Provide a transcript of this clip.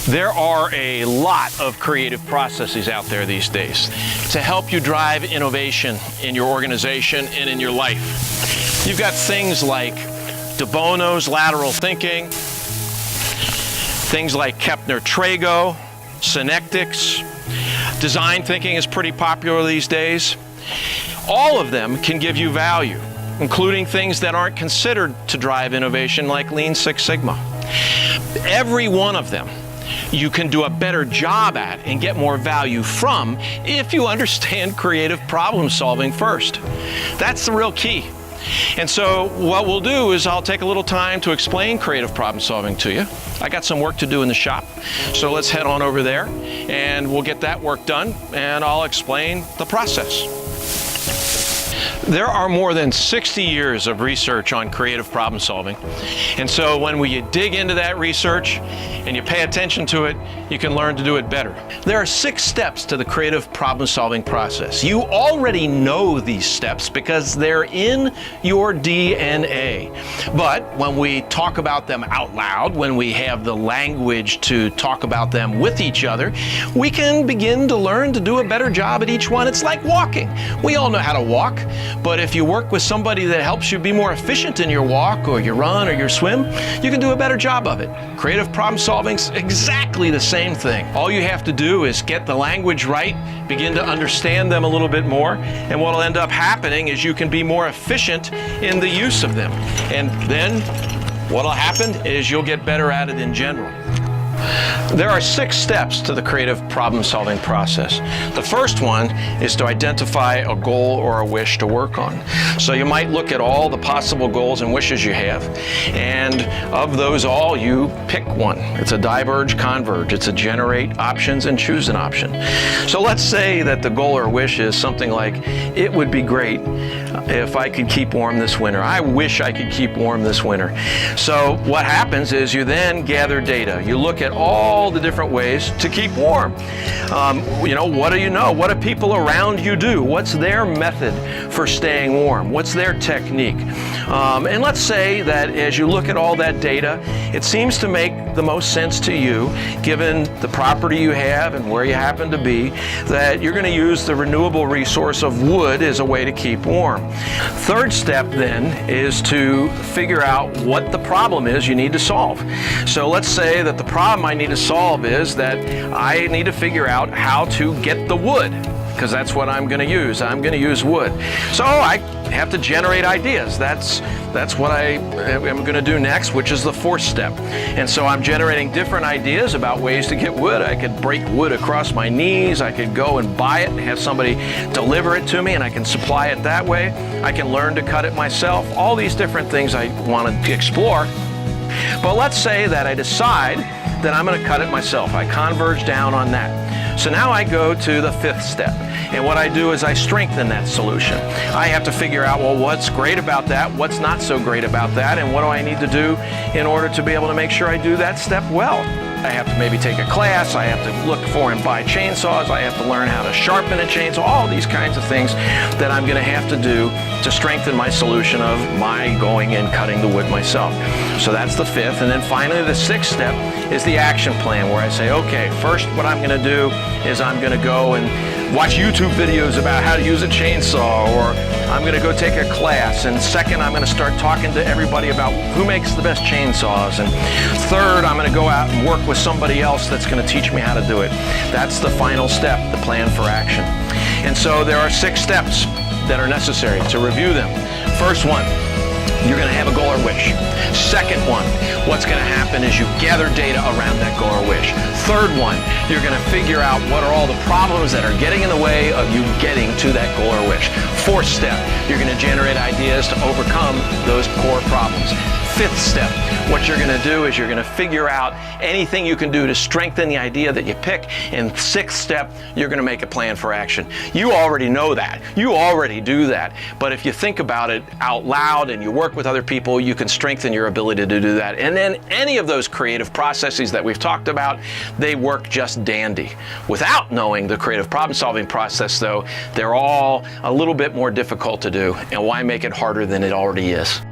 There are a lot of creative processes out there these days to help you drive innovation in your organization and in your life. You've got things like De Bono's lateral thinking, things like Kepner-Trago, Synectics. Design thinking is pretty popular these days. All of them can give you value, including things that aren't considered to drive innovation like Lean Six Sigma. Every one of them you can do a better job at and get more value from if you understand creative problem solving first. That's the real key. And so what we'll do is I'll take a little time to explain creative problem solving to you. I got some work to do in the shop, so let's head on over there and we'll get that work done and I'll explain the process. There are more than 60 years of research on creative problem solving. And so when you dig into that research and you pay attention to it, you can learn to do it better. There are 6 steps to the creative problem solving process. You already know these steps because they're in your DNA. But when we talk about them out loud, when we have the language to talk about them with each other, we can begin to learn to do a better job at each one. It's like walking. We all know how to walk. But if you work with somebody that helps you be more efficient in your walk or your run or your swim, you can do a better job of it. Creative problem solving's exactly the same thing. All you have to do is get the language right, begin to understand them a little bit more, and what'll end up happening is you can be more efficient in the use of them. And then what'll happen is you'll get better at it in general. There are 6 steps to the creative problem-solving process. The first one is to identify a goal or a wish to work on. So you might look at all the possible goals and wishes you have, and of those all, you pick one. It's a diverge, converge. It's a generate options and choose an option. So let's say that the goal or wish is something like, it would be great if I could keep warm this winter. I wish I could keep warm this winter. So what happens is you then gather data. You look at all the different ways to keep warm. What do you know? What do people around you do? What's their method for staying warm? What's their technique? And let's say that as you look at all that data, it seems to make the most sense to you, given the property you have and where you happen to be, that you're going to use the renewable resource of wood as a way to keep warm. Third step then is to figure out what the problem is you need to solve. So let's say that the problem I need to solve is that I need to figure out how to get the wood, because that's what I'm going to use. I'm going to use wood. So I have to generate ideas. That's what I am going to do next, which is the 4th step. And so I'm generating different ideas about ways to get wood. I could break wood across my knees. I could go and buy it and have somebody deliver it to me, and I can supply it that way. I can learn to cut it myself. All these different things I want to explore. But let's say that I decide that I'm going to cut it myself. I converge down on that. So now I go to the 5th step. And what I do is I strengthen that solution. I have to figure out, well, what's great about that? What's not so great about that? And what do I need to do in order to be able to make sure I do that step well? I have to maybe take a class. I have to look for and buy chainsaws. I have to learn how to sharpen a chainsaw. All these kinds of things that I'm going to have to do to strengthen my solution of my going and cutting the wood myself. So that's the 5th. And then finally, the 6th step is the action plan, where I say, okay, first what I'm going to do is I'm going to go and watch YouTube videos about how to use a chainsaw, or I'm going to go take a class. And second, I'm going to start talking to everybody about who makes the best chainsaws. And third, I'm going to go out and work with somebody else that's going to teach me how to do it. That's the final step, the plan for action. And so there are 6 steps that are necessary to review them. First one, you're going to have a goal or wish. Second one, what's going to happen is you gather data around that goal or wish. Third one, you're going to figure out what are all the problems that are getting in the way of you getting to that goal or wish. 4th step, you're going to generate ideas to overcome those core problems. 5th step, what you're going to do is you're going to figure out anything you can do to strengthen the idea that you pick. And 6th step, you're going to make a plan for action. You already know that. You already do that. But if you think about it out loud and you work with other people, you can strengthen your ability to do that. And then any of those creative processes that we've talked about, they work just dandy. Without knowing the creative problem-solving process, though, they're all a little bit more difficult to do. And why make it harder than it already is?